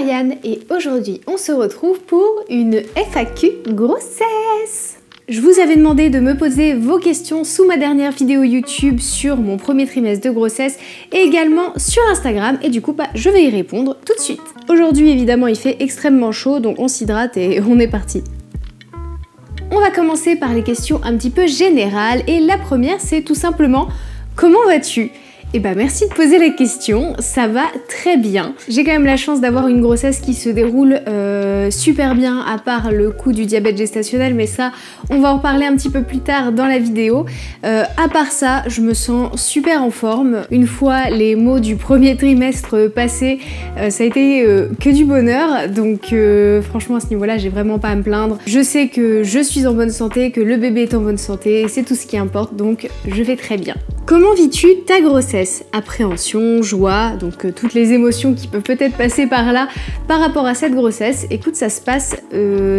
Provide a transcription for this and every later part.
Marianne et aujourd'hui on se retrouve pour une FAQ grossesse. Je vous avais demandé de me poser vos questions sous ma dernière vidéo YouTube sur mon premier trimestre de grossesse et également sur Instagram et du coup je vais y répondre tout de suite. Aujourd'hui évidemment il fait extrêmement chaud donc on s'hydrate et on est parti. On va commencer par les questions un petit peu générales et la première c'est tout simplement comment vas-tu ? Eh ben merci de poser la question, ça va très bien. J'ai quand même la chance d'avoir une grossesse qui se déroule super bien à part le coup du diabète gestationnel, mais ça on va en parler un petit peu plus tard dans la vidéo. À part ça, je me sens super en forme. Une fois les mots du premier trimestre passés, ça a été que du bonheur, donc franchement à ce niveau-là j'ai vraiment pas à me plaindre. Je sais que je suis en bonne santé, que le bébé est en bonne santé, c'est tout ce qui importe, donc je vais très bien. Comment vis-tu ta grossesse? Appréhension, joie, donc toutes les émotions qui peuvent peut-être passer par là par rapport à cette grossesse. Écoute, ça se passe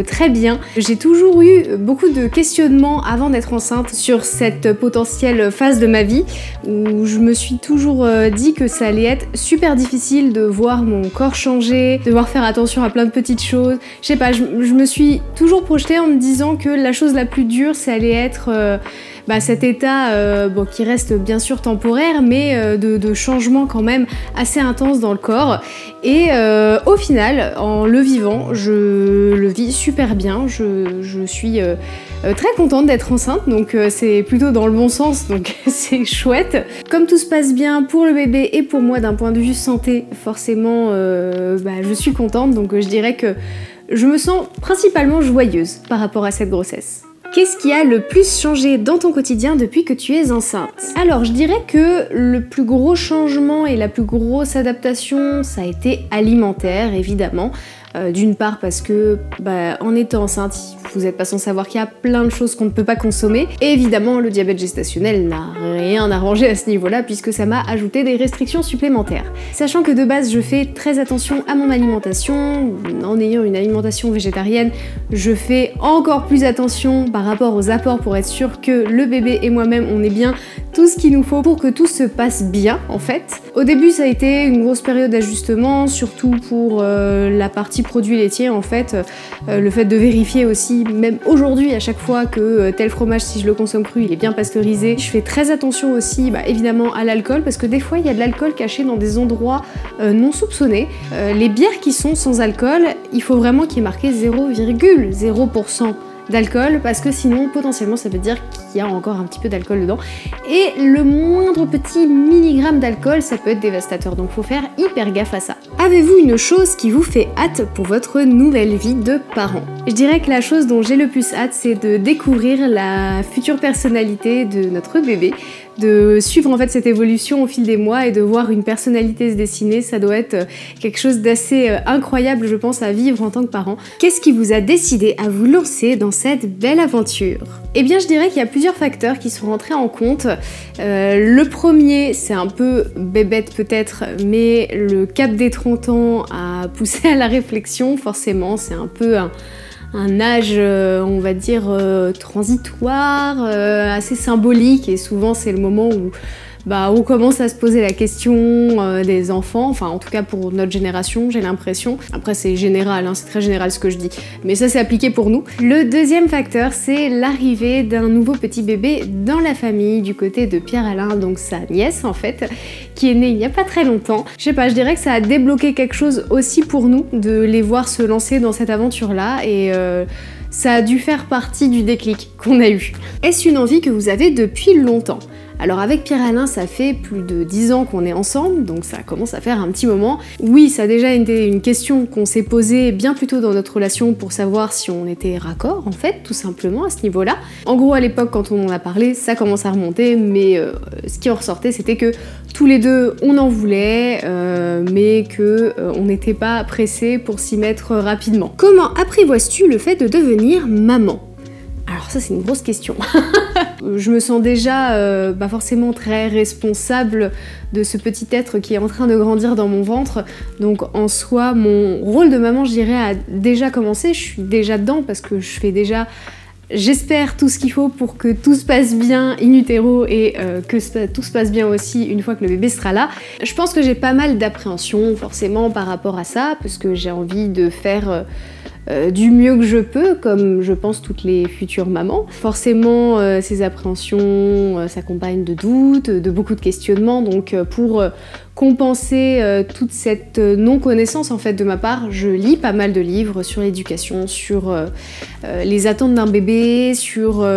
très bien. J'ai toujours eu beaucoup de questionnements avant d'être enceinte sur cette potentielle phase de ma vie où je me suis toujours dit que ça allait être super difficile de voir mon corps changer, de devoir faire attention à plein de petites choses. Je sais pas, je me suis toujours projetée en me disant que la chose la plus dure, ça allait être cet état qui reste bien sûr temporaire mais de changement quand même assez intense dans le corps et au final en le vivant je le vis super bien, je suis très contente d'être enceinte donc c'est plutôt dans le bon sens donc c'est chouette. Comme tout se passe bien pour le bébé et pour moi d'un point de vue santé forcément je suis contente donc je dirais que je me sens principalement joyeuse par rapport à cette grossesse. Qu'est-ce qui a le plus changé dans ton quotidien depuis que tu es enceinte? Alors je dirais que le plus gros changement et la plus grosse adaptation ça a été alimentaire évidemment. D'une part parce que en étant enceinte, vous n'êtes pas sans savoir qu'il y a plein de choses qu'on ne peut pas consommer. Et évidemment, le diabète gestationnel n'a rien arrangé à ce niveau-là puisque ça m'a ajouté des restrictions supplémentaires. Sachant que de base, je fais très attention à mon alimentation. En ayant une alimentation végétarienne, je fais encore plus attention par rapport aux apports pour être sûr que le bébé et moi-même, on ait bien tout ce qu'il nous faut pour que tout se passe bien en fait. Au début, ça a été une grosse période d'ajustement, surtout pour la partie produits laitiers en fait, le fait de vérifier aussi, même aujourd'hui à chaque fois que tel fromage si je le consomme cru il est bien pasteurisé. Je fais très attention aussi évidemment à l'alcool parce que des fois il y a de l'alcool caché dans des endroits non soupçonnés. Les bières qui sont sans alcool, il faut vraiment qu'il y ait marqué 0,0% d'alcool parce que sinon potentiellement ça veut dire qu'il y a encore un petit peu d'alcool dedans et le moindre petit milligramme d'alcool ça peut être dévastateur donc faut faire hyper gaffe à ça. Avez-vous une chose qui vous fait hâte pour votre nouvelle vie de parent? Je dirais que la chose dont j'ai le plus hâte c'est de découvrir la future personnalité de notre bébé, de suivre en fait cette évolution au fil des mois et de voir une personnalité se dessiner, ça doit être quelque chose d'assez incroyable je pense à vivre en tant que parent. Qu'est-ce qui vous a décidé à vous lancer dans cette belle aventure? Eh bien je dirais qu'il y a plusieurs facteurs qui sont rentrés en compte. Le premier c'est un peu bébête peut-être mais le cap des 30 ans a poussé à la réflexion forcément, c'est un peu un âge, on va dire, transitoire, assez symbolique et souvent c'est le moment où on commence à se poser la question des enfants, enfin en tout cas pour notre génération j'ai l'impression. Après c'est général, c'est très général ce que je dis, mais ça c'est appliqué pour nous. Le deuxième facteur c'est l'arrivée d'un nouveau petit bébé dans la famille du côté de Pierre-Alain, donc sa nièce en fait, qui est née il n'y a pas très longtemps. Je sais pas, je dirais que ça a débloqué quelque chose aussi pour nous de les voir se lancer dans cette aventure-là et ça a dû faire partie du déclic qu'on a eu. Est-ce une envie que vous avez depuis longtemps? Alors avec Pierre-Alain, ça fait plus de 10 ans qu'on est ensemble, donc ça commence à faire un petit moment. Oui, ça a déjà été une question qu'on s'est posée bien plus tôt dans notre relation pour savoir si on était raccord, en fait, tout simplement à ce niveau-là. En gros, à l'époque, quand on en a parlé, ça commence à remonter, mais ce qui en ressortait, c'était que tous les deux, on en voulait, mais que on n'était pas pressés pour s'y mettre rapidement. Comment apprivoises-tu le fait de devenir maman? Alors ça c'est une grosse question. Je me sens déjà pas forcément très responsable de ce petit être qui est en train de grandir dans mon ventre. Donc en soi, mon rôle de maman, je dirais, a déjà commencé. Je suis déjà dedans parce que je fais déjà J'espère tout ce qu'il faut pour que tout se passe bien in utero et que tout se passe bien aussi une fois que le bébé sera là. Je pense que j'ai pas mal d'appréhension forcément par rapport à ça, parce que j'ai envie de faire du mieux que je peux, comme je pense toutes les futures mamans. Forcément, ces appréhensions s'accompagnent de doutes, de beaucoup de questionnements, donc pour compenser toute cette non-connaissance en fait de ma part, je lis pas mal de livres sur l'éducation, sur les attentes d'un bébé, sur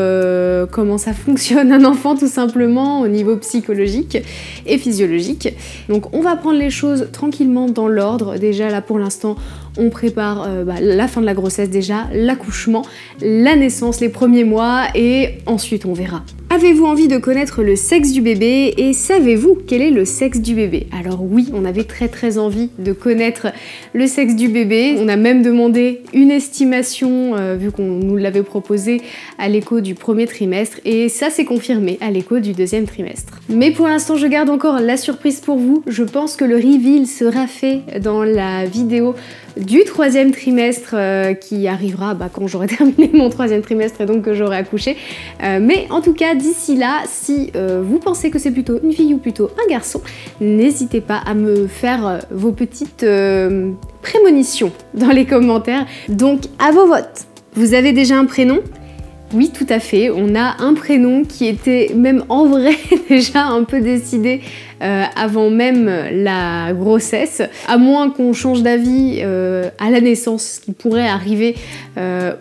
comment ça fonctionne un enfant tout simplement au niveau psychologique et physiologique. Donc on va prendre les choses tranquillement dans l'ordre. Déjà là pour l'instant on prépare la fin de la grossesse déjà, l'accouchement, la naissance, les premiers mois et ensuite on verra. Avez-vous envie de connaître le sexe du bébé et savez-vous quel est le sexe du bébé? Alors oui, on avait très envie de connaître le sexe du bébé. On a même demandé une estimation vu qu'on nous l'avait proposé à l'écho du premier trimestre et ça s'est confirmé à l'écho du deuxième trimestre. Mais pour l'instant, je garde encore la surprise pour vous. Je pense que le reveal sera fait dans la vidéo du troisième trimestre qui arrivera quand j'aurai terminé mon troisième trimestre et donc que j'aurai accouché. Mais en tout cas, d'ici là, si vous pensez que c'est plutôt une fille ou plutôt un garçon, n'hésitez pas à me faire vos petites prémonitions dans les commentaires. Donc à vos votes. Vous avez déjà un prénom ? Oui, tout à fait. On a un prénom qui était même en vrai déjà un peu décidé avant même la grossesse, à moins qu'on change d'avis à la naissance, ce qui pourrait arriver,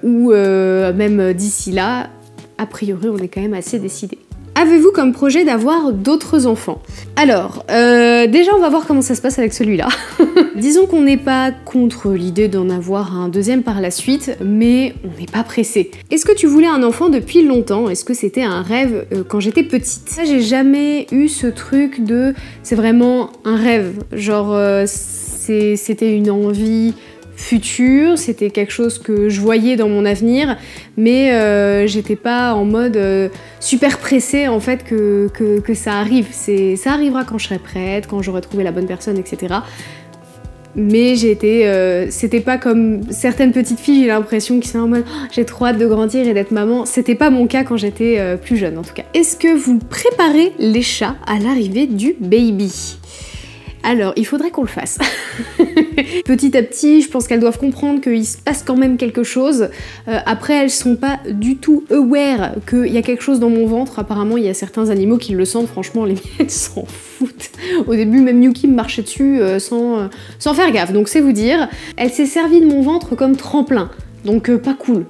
ou même d'ici là. A priori, on est quand même assez décidé. Avez-vous comme projet d'avoir d'autres enfants? Alors, déjà on va voir comment ça se passe avec celui-là. Disons qu'on n'est pas contre l'idée d'en avoir un deuxième par la suite, mais on n'est pas pressé. Est-ce que tu voulais un enfant depuis longtemps? Est-ce que c'était un rêve quand j'étais petite? Ça, j'ai jamais eu ce truc de... c'est vraiment un rêve. Genre, c'était une envie futur, c'était quelque chose que je voyais dans mon avenir, mais j'étais pas en mode super pressée en fait que ça arrive. Ça arrivera quand je serai prête, quand j'aurai trouvé la bonne personne, etc. Mais c'était pas comme certaines petites filles, j'ai l'impression qui sont en mode oh, j'ai trop hâte de grandir et d'être maman. C'était pas mon cas quand j'étais plus jeune en tout cas. Est-ce que vous préparez les chats à l'arrivée du baby? Alors, il faudrait qu'on le fasse. Petit à petit, je pense qu'elles doivent comprendre qu'il se passe quand même quelque chose. Après, elles sont pas du tout aware qu'il y a quelque chose dans mon ventre. Apparemment, il y a certains animaux qui le sentent. Franchement, les miennes s'en foutent. Au début, même Yuki me marchait dessus sans faire gaffe. Donc, c'est vous dire. Elle s'est servie de mon ventre comme tremplin. Donc pas cool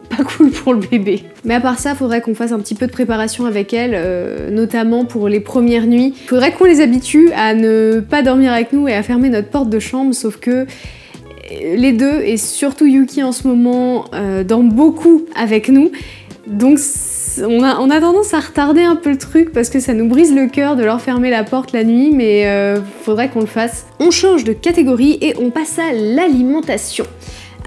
pour le bébé. Mais à part ça, faudrait qu'on fasse un petit peu de préparation avec elle, notamment pour les premières nuits. Faudrait qu'on les habitue à ne pas dormir avec nous et à fermer notre porte de chambre, sauf que les deux, et surtout Yuki en ce moment, dorment beaucoup avec nous. Donc on a tendance à retarder un peu le truc parce que ça nous brise le cœur de leur fermer la porte la nuit, mais faudrait qu'on le fasse. On change de catégorie et on passe à l'alimentation.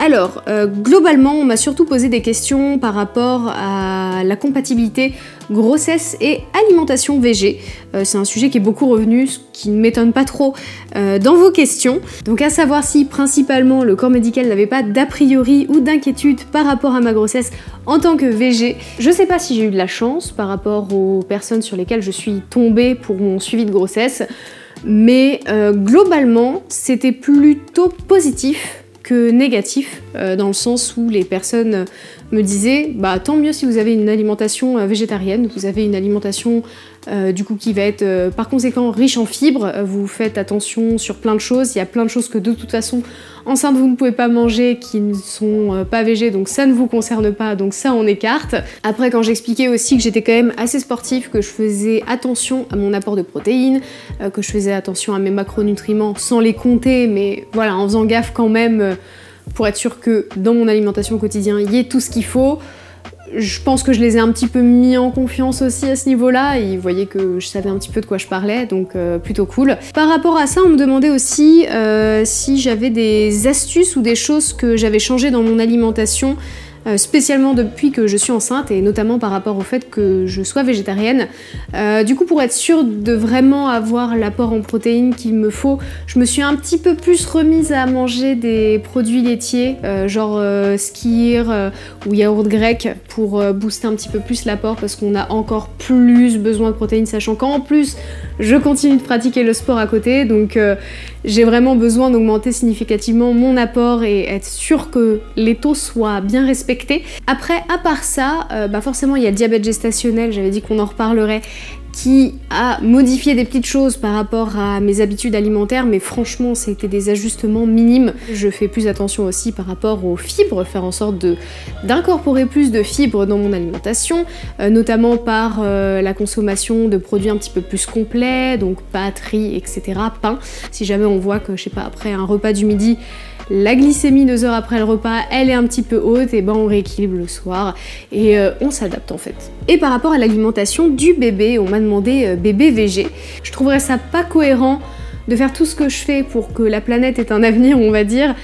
Alors, globalement, on m'a surtout posé des questions par rapport à la compatibilité grossesse et alimentation végé. C'est un sujet qui est beaucoup revenu, ce qui ne m'étonne pas trop dans vos questions. Donc à savoir si principalement le corps médical n'avait pas d'a priori ou d'inquiétude par rapport à ma grossesse en tant que végé. Je sais pas si j'ai eu de la chance par rapport aux personnes sur lesquelles je suis tombée pour mon suivi de grossesse, mais globalement, c'était plutôt positif que négatif, dans le sens où les personnes me disaient bah tant mieux si vous avez une alimentation végétarienne, vous avez une alimentation du coup qui va être par conséquent riche en fibres, vous faites attention sur plein de choses, il y a plein de choses que de toute façon enceinte vous ne pouvez pas manger qui ne sont pas végés, donc ça ne vous concerne pas, donc ça on écarte. Après quand j'expliquais aussi que j'étais quand même assez sportive, que je faisais attention à mon apport de protéines, que je faisais attention à mes macronutriments sans les compter, mais voilà, en faisant gaffe quand même pour être sûr que dans mon alimentation au quotidien il y ait tout ce qu'il faut. Je pense que je les ai un petit peu mis en confiance aussi à ce niveau-là, ils voyaient que je savais un petit peu de quoi je parlais, donc plutôt cool. Par rapport à ça, on me demandait aussi si j'avais des astuces ou des choses que j'avais changées dans mon alimentation spécialement depuis que je suis enceinte et notamment par rapport au fait que je sois végétarienne. Du coup, pour être sûre de vraiment avoir l'apport en protéines qu'il me faut, je me suis un petit peu plus remise à manger des produits laitiers, genre skyr ou yaourt grec, pour booster un petit peu plus l'apport parce qu'on a encore plus besoin de protéines, sachant qu'en plus je continue de pratiquer le sport à côté, donc j'ai vraiment besoin d'augmenter significativement mon apport et être sûre que les taux soient bien respectés. Après, à part ça, forcément il y a le diabète gestationnel, j'avais dit qu'on en reparlerait, qui a modifié des petites choses par rapport à mes habitudes alimentaires, mais franchement c'était des ajustements minimes. Je fais plus attention aussi par rapport aux fibres, faire en sorte d'incorporer plus de fibres dans mon alimentation, notamment par la consommation de produits un petit peu plus complets, donc pâtes, riz, etc., pain. Si jamais on voit que, je sais pas, après un repas du midi, la glycémie 2 heures après le repas, elle est un petit peu haute, et ben on rééquilibre le soir et on s'adapte en fait. Et par rapport à l'alimentation du bébé, on m'a demandé bébé végé. Je trouverais ça pas cohérent de faire tout ce que je fais pour que la planète ait un avenir, on va dire,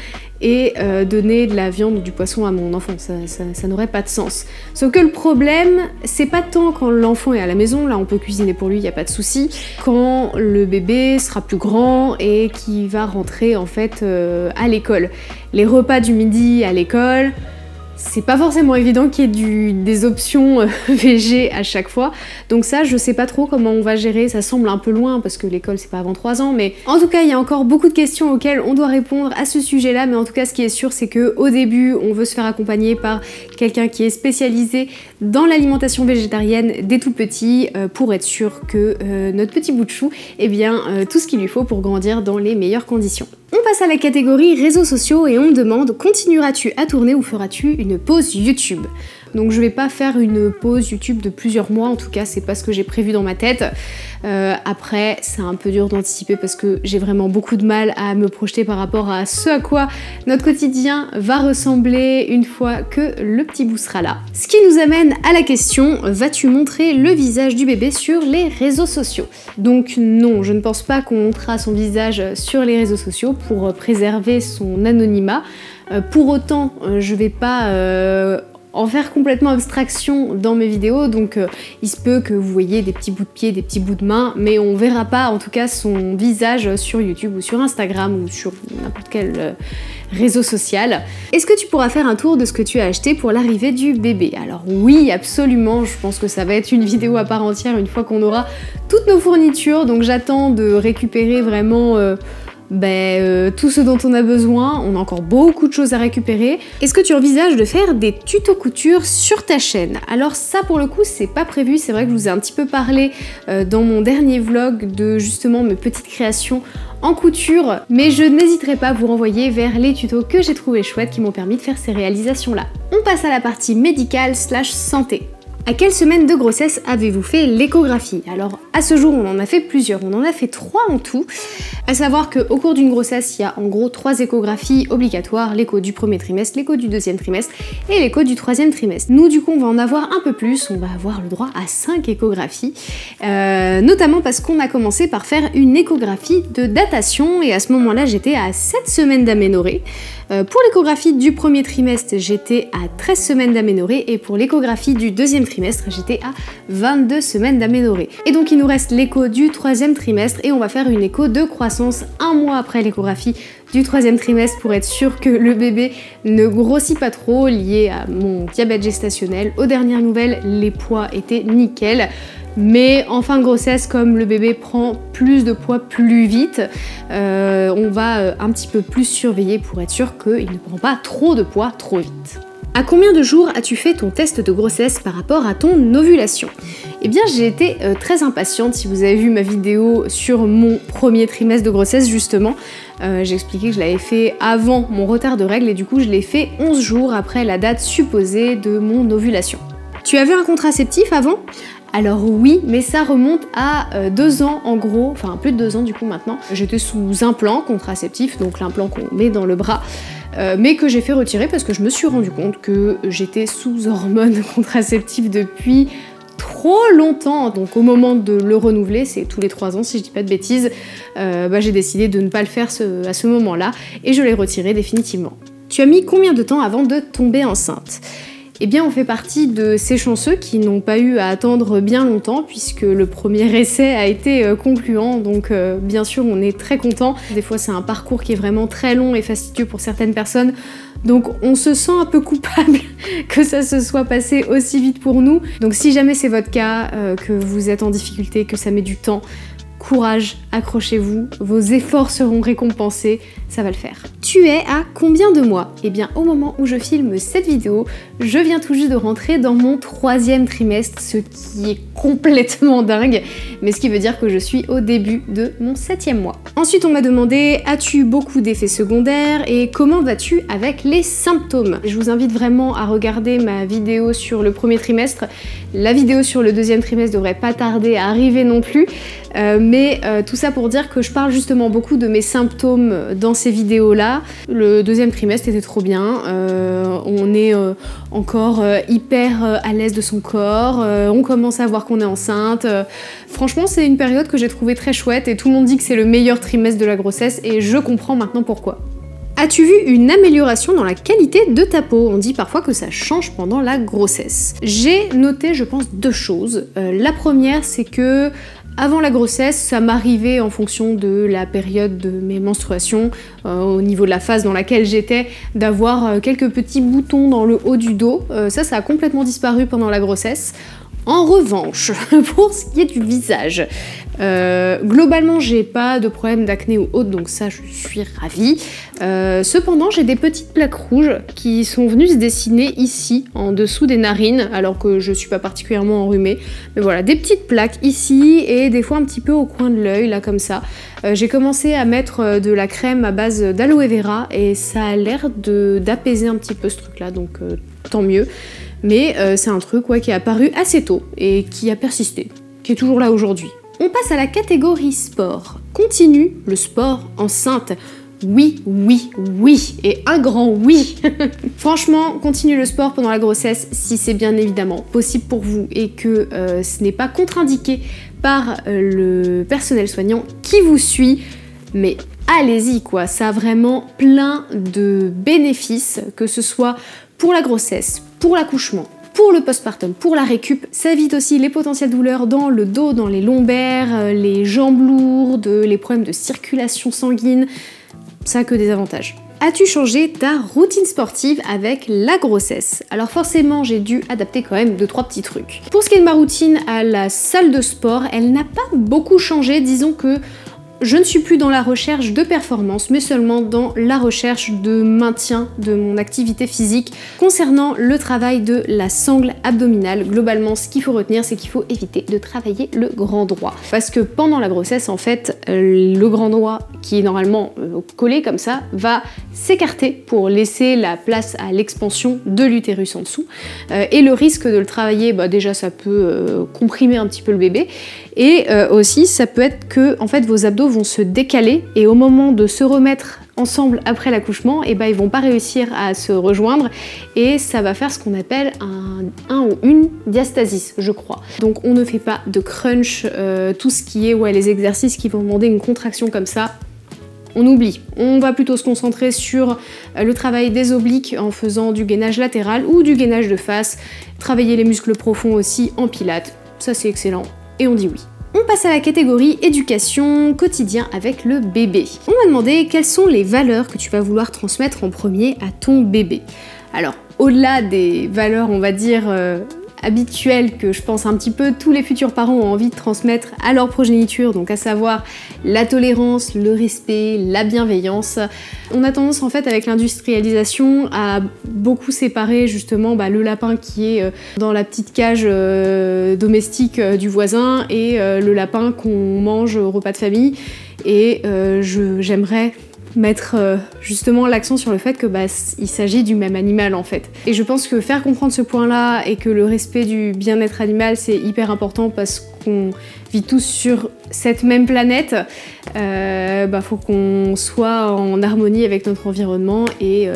et donner de la viande ou du poisson à mon enfant, ça n'aurait pas de sens. Sauf que le problème, c'est pas tant quand l'enfant est à la maison, là on peut cuisiner pour lui, il n'y a pas de souci, quand le bébé sera plus grand et qu'il va rentrer en fait à l'école. Les repas du midi à l'école, c'est pas forcément évident qu'il y ait des options végé à chaque fois, donc ça je sais pas trop comment on va gérer, ça semble un peu loin parce que l'école c'est pas avant 3 ans, mais en tout cas il y a encore beaucoup de questions auxquelles on doit répondre à ce sujet là, mais en tout cas ce qui est sûr c'est que au début on veut se faire accompagner par quelqu'un qui est spécialisé dans l'alimentation végétarienne dès tout petit pour être sûr que notre petit bout de chou ait bien tout ce qu'il lui faut pour grandir dans les meilleures conditions. On passe à la catégorie réseaux sociaux et on me demande: continueras-tu à tourner ou feras-tu une pause YouTube? Donc je vais pas faire une pause YouTube de plusieurs mois, en tout cas c'est pas ce que j'ai prévu dans ma tête. Après c'est un peu dur d'anticiper parce que j'ai vraiment beaucoup de mal à me projeter par rapport à ce à quoi notre quotidien va ressembler une fois que le petit bout sera là. Ce qui nous amène à la question: vas-tu montrer le visage du bébé sur les réseaux sociaux? Donc non, je ne pense pas qu'on montrera son visage sur les réseaux sociaux pour préserver son anonymat. Pour autant, je vais pas en faire complètement abstraction dans mes vidéos, donc il se peut que vous voyez des petits bouts de pied, des petits bouts de main, mais on verra pas en tout cas son visage sur YouTube ou sur Instagram ou sur n'importe quel réseau social. Est-ce que tu pourras faire un tour de ce que tu as acheté pour l'arrivée du bébé? Alors oui, absolument, je pense que ça va être une vidéo à part entière une fois qu'on aura toutes nos fournitures, donc j'attends de récupérer vraiment tout ce dont on a besoin. On a encore beaucoup de choses à récupérer. Est-ce que tu envisages de faire des tutos couture sur ta chaîne? Alors ça pour le coup c'est pas prévu, c'est vrai que je vous ai un petit peu parlé dans mon dernier vlog de justement mes petites créations en couture, mais je n'hésiterai pas à vous renvoyer vers les tutos que j'ai trouvé chouettes qui m'ont permis de faire ces réalisations là. On passe à la partie médicale / santé. À quelle semaine de grossesse avez-vous fait l'échographie? Alors à ce jour on en a fait plusieurs, on en a fait 3 en tout. À savoir qu'au cours d'une grossesse il y a en gros 3 échographies obligatoires, l'écho du premier trimestre, l'écho du deuxième trimestre et l'écho du troisième trimestre. Nous du coup on va en avoir un peu plus, on va avoir le droit à 5 échographies, notamment parce qu'on a commencé par faire une échographie de datation et à ce moment là j'étais à 7 semaines d'aménorrhée. Pour l'échographie du premier trimestre, j'étais à 13 semaines d'aménorrhée et pour l'échographie du deuxième trimestre, j'étais à 22 semaines d'aménorrhée. Et donc il nous reste l'écho du troisième trimestre et on va faire une écho de croissance un mois après l'échographie du troisième trimestre pour être sûr que le bébé ne grossit pas trop, lié à mon diabète gestationnel. Aux dernières nouvelles, les poids étaient nickel. Mais en fin de grossesse, comme le bébé prend plus de poids plus vite, on va un petit peu plus surveiller pour être sûr qu'il ne prend pas trop de poids trop vite. À combien de jours as-tu fait ton test de grossesse par rapport à ton ovulation? Eh bien j'ai été très impatiente. Si vous avez vu ma vidéo sur mon premier trimestre de grossesse justement, j'ai expliqué que je l'avais fait avant mon retard de règles et du coup je l'ai fait 11 jours après la date supposée de mon ovulation. Tu avais un contraceptif avant? Alors oui, mais ça remonte à 2 ans en gros, enfin plus de 2 ans du coup maintenant. J'étais sous implant contraceptif, donc l'implant qu'on met dans le bras, mais que j'ai fait retirer parce que je me suis rendu compte que j'étais sous hormones contraceptives depuis trop longtemps. Donc au moment de le renouveler, c'est tous les 3 ans si je dis pas de bêtises, j'ai décidé de ne pas le faire à ce moment-là et je l'ai retiré définitivement. Tu as mis combien de temps avant de tomber enceinte? eh bien on fait partie de ces chanceux qui n'ont pas eu à attendre bien longtemps puisque le premier essai a été concluant, donc bien sûr on est très content. Des fois c'est un parcours qui est vraiment très long et fastidieux pour certaines personnes, donc on se sent un peu coupable que ça se soit passé aussi vite pour nous. Donc si jamais c'est votre cas, que vous êtes en difficulté, que ça met du temps, courage, accrochez-vous, vos efforts seront récompensés, ça va le faire. Tu es à combien de mois? Eh bien au moment où je filme cette vidéo, je viens tout juste de rentrer dans mon 3e trimestre, ce qui est complètement dingue, mais ce qui veut dire que je suis au début de mon 7e mois. Ensuite on m'a demandé, as-tu beaucoup d'effets secondaires et comment vas-tu avec les symptômes? Je vous invite vraiment à regarder ma vidéo sur le 1er trimestre. La vidéo sur le 2e trimestre devrait pas tarder à arriver non plus. Mais tout ça pour dire que je parle justement beaucoup de mes symptômes dans ces vidéos-là. Le 2e trimestre était trop bien, on est encore hyper à l'aise de son corps, on commence à voir qu'on est enceinte. Franchement, c'est une période que j'ai trouvée très chouette et tout le monde dit que c'est le meilleur trimestre de la grossesse et je comprends maintenant pourquoi. As-tu vu une amélioration dans la qualité de ta peau? On dit parfois que ça change pendant la grossesse. J'ai noté, je pense, 2 choses. La première, c'est que avant la grossesse, ça m'arrivait en fonction de la période de mes menstruations, au niveau de la phase dans laquelle j'étais, d'avoir quelques petits boutons dans le haut du dos. Ça a complètement disparu pendant la grossesse. En revanche, pour ce qui est du visage, globalement j'ai pas de problème d'acné ou autre, donc ça je suis ravie. Cependant j'ai des petites plaques rouges qui sont venues se dessiner ici, en dessous des narines, alors que je suis pas particulièrement enrhumée. Mais voilà, des petites plaques ici et des fois un petit peu au coin de l'œil, là comme ça. J'ai commencé à mettre de la crème à base d'aloe vera et ça a l'air d'apaiser un petit peu ce truc là, donc tant mieux. Mais c'est un truc qui est apparu assez tôt et qui a persisté, qui est toujours là aujourd'hui. On passe à la catégorie sport. Continue le sport enceinte. Oui, oui, oui, et un grand oui. Franchement, continue le sport pendant la grossesse si c'est bien évidemment possible pour vous et que ce n'est pas contre-indiqué par le personnel soignant qui vous suit. Mais allez-y quoi, ça a vraiment plein de bénéfices, que ce soit pour la grossesse, pour l'accouchement, pour le postpartum, pour la récup. Ça évite aussi les potentielles douleurs dans le dos, dans les lombaires, les jambes lourdes, les problèmes de circulation sanguine. Ça a que des avantages. As-tu changé ta routine sportive avec la grossesse? Alors forcément, j'ai dû adapter quand même 2-3 petits trucs. Pour ce qui est de ma routine à la salle de sport, elle n'a pas beaucoup changé. Disons que je ne suis plus dans la recherche de performance, mais seulement dans la recherche de maintien de mon activité physique. Concernant le travail de la sangle abdominale, globalement, ce qu'il faut retenir, c'est qu'il faut éviter de travailler le grand droit. Parce que pendant la grossesse, en fait, le grand droit, qui est normalement collé comme ça, va s'écarter pour laisser la place à l'expansion de l'utérus en dessous. Et le risque de le travailler, déjà, ça peut comprimer un petit peu le bébé. Et aussi, ça peut être que en fait, vos abdos vont se décaler et au moment de se remettre ensemble après l'accouchement, ils vont pas réussir à se rejoindre et ça va faire ce qu'on appelle un ou une diastasis, je crois. Donc on ne fait pas de crunch, tout ce qui est les exercices qui vont demander une contraction comme ça. On oublie. On va plutôt se concentrer sur le travail des obliques en faisant du gainage latéral ou du gainage de face, travailler les muscles profonds aussi en pilates, ça c'est excellent. Et on dit oui. On passe à la catégorie éducation quotidien avec le bébé. On m'a demandé quelles sont les valeurs que tu vas vouloir transmettre en premier à ton bébé. Alors, au-delà des valeurs, on va dire, habituelles que je pense un petit peu tous les futurs parents ont envie de transmettre à leur progéniture, donc à savoir la tolérance, le respect, la bienveillance. On a tendance en fait avec l'industrialisation à beaucoup séparer justement le lapin qui est dans la petite cage domestique du voisin et le lapin qu'on mange au repas de famille. Et j'aimerais mettre justement l'accent sur le fait que il s'agit du même animal en fait. Et je pense que faire comprendre ce point-là et que le respect du bien-être animal c'est hyper important parce qu'on vit tous sur cette même planète, faut qu'on soit en harmonie avec notre environnement et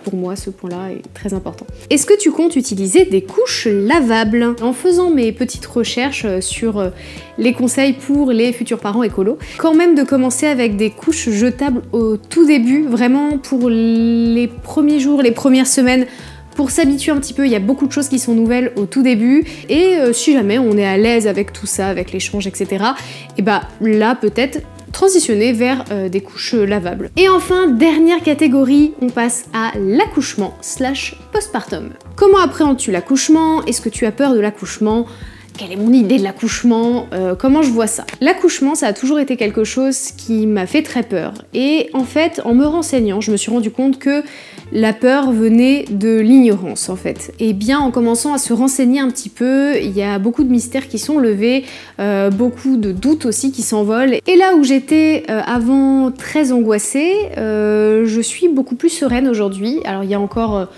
pour moi ce point-là est très important. Est-ce que tu comptes utiliser des couches lavables? En faisant mes petites recherches sur les conseils pour les futurs parents écolos, quand même de commencer avec des couches jetables au tout début, vraiment pour les premiers jours, les premières semaines, Pour s'habituer un petit peu, il y a beaucoup de choses qui sont nouvelles au tout début, et si jamais on est à l'aise avec tout ça, avec l'échange, etc., et bah là peut-être transitionner vers des couches lavables. Et enfin, dernière catégorie, on passe à l'accouchement / postpartum. Comment appréhendes-tu l'accouchement? Est-ce que tu as peur de l'accouchement? Quelle est mon idée de l'accouchement? Comment je vois ça? L'accouchement, ça a toujours été quelque chose qui m'a fait très peur. Et en fait, en me renseignant, je me suis rendu compte que la peur venait de l'ignorance en fait. Et bien en commençant à se renseigner un petit peu, il y a beaucoup de mystères qui sont levés, beaucoup de doutes aussi qui s'envolent. Et là où j'étais avant très angoissée, je suis beaucoup plus sereine aujourd'hui. Alors il y a encore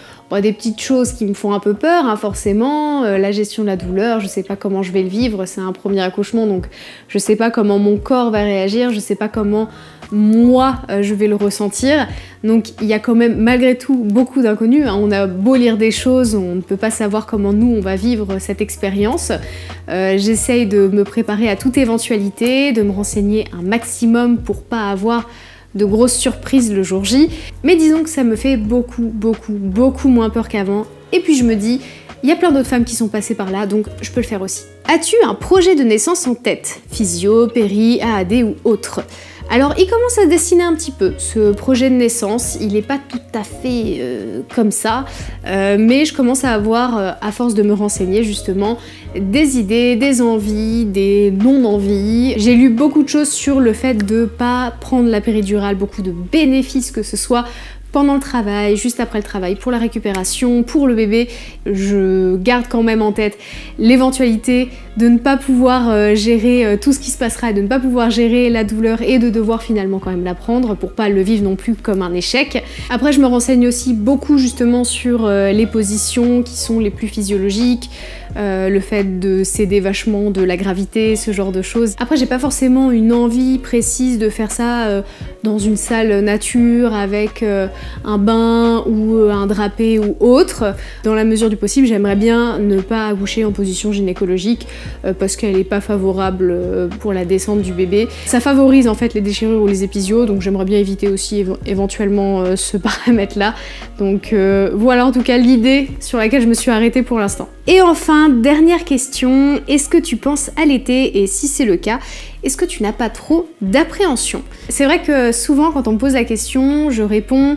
des petites choses qui me font un peu peur, hein, forcément, la gestion de la douleur, je sais pas comment je vais le vivre, c'est un premier accouchement, donc je sais pas comment mon corps va réagir, je sais pas comment moi je vais le ressentir, donc il y a quand même malgré tout beaucoup d'inconnus, hein. On a beau lire des choses, on ne peut pas savoir comment nous on va vivre cette expérience. J'essaye de me préparer à toute éventualité, de me renseigner un maximum pour pas avoir de grosses surprises le jour J, mais disons que ça me fait beaucoup moins peur qu'avant, et puis je me dis, il y a plein d'autres femmes qui sont passées par là, donc je peux le faire aussi. As-tu un projet de naissance en tête? Physio, péri, AAD ou autre? Alors il commence à se dessiner un petit peu, ce projet de naissance, il n'est pas tout à fait comme ça, mais je commence à avoir, à force de me renseigner justement, des idées, des envies, des non-envies. J'ai lu beaucoup de choses sur le fait de pas prendre la péridurale, beaucoup de bénéfices que ce soit pendant le travail, juste après le travail, pour la récupération, pour le bébé. Je garde quand même en tête l'éventualité de ne pas pouvoir gérer tout ce qui se passera, et de ne pas pouvoir gérer la douleur et de devoir finalement quand même la prendre pour pas le vivre non plus comme un échec. Après je me renseigne aussi beaucoup justement sur les positions qui sont les plus physiologiques, le fait de céder vachement de la gravité, ce genre de choses. Après j'ai pas forcément une envie précise de faire ça dans une salle nature avec un bain ou un drapé ou autre. Dans la mesure du possible, j'aimerais bien ne pas accoucher en position gynécologique parce qu'elle n'est pas favorable pour la descente du bébé. Ça favorise en fait les déchirures ou les épisio, donc j'aimerais bien éviter aussi éventuellement ce paramètre-là. Donc voilà en tout cas l'idée sur laquelle je me suis arrêtée pour l'instant. Et enfin, dernière question, est-ce que tu penses allaiter? Et si c'est le cas, est-ce que tu n'as pas trop d'appréhension? C'est vrai que souvent quand on me pose la question, je réponds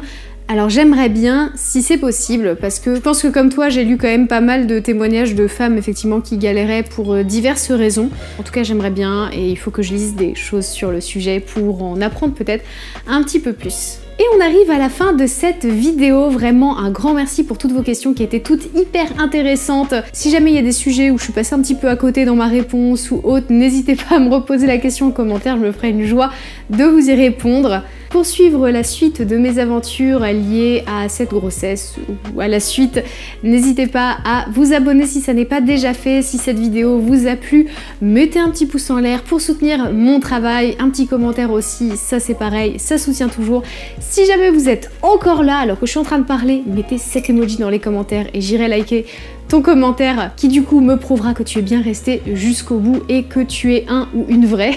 alors j'aimerais bien si c'est possible, parce que je pense que comme toi j'ai lu quand même pas mal de témoignages de femmes effectivement qui galéraient pour diverses raisons. En tout cas j'aimerais bien, et il faut que je lise des choses sur le sujet pour en apprendre peut-être un petit peu plus. Et on arrive à la fin de cette vidéo, vraiment un grand merci pour toutes vos questions qui étaient toutes hyper intéressantes. Si jamais il y a des sujets où je suis passée un petit peu à côté dans ma réponse ou autre, n'hésitez pas à me reposer la question en commentaire, je me ferai une joie de vous y répondre. Pour suivre la suite de mes aventures liées à cette grossesse ou à la suite, n'hésitez pas à vous abonner si ça n'est pas déjà fait. Si cette vidéo vous a plu, mettez un petit pouce en l'air pour soutenir mon travail, un petit commentaire aussi, ça c'est pareil, ça soutient toujours. Si jamais vous êtes encore là alors que je suis en train de parler, mettez cet emoji dans les commentaires et j'irai liker ton commentaire qui du coup me prouvera que tu es bien resté jusqu'au bout et que tu es un ou une vraie.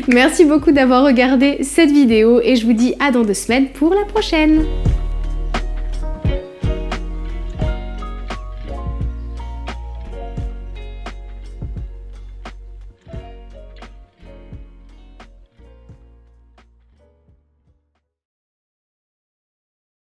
Merci beaucoup d'avoir regardé cette vidéo et je vous dis à dans 2 semaines pour la prochaine.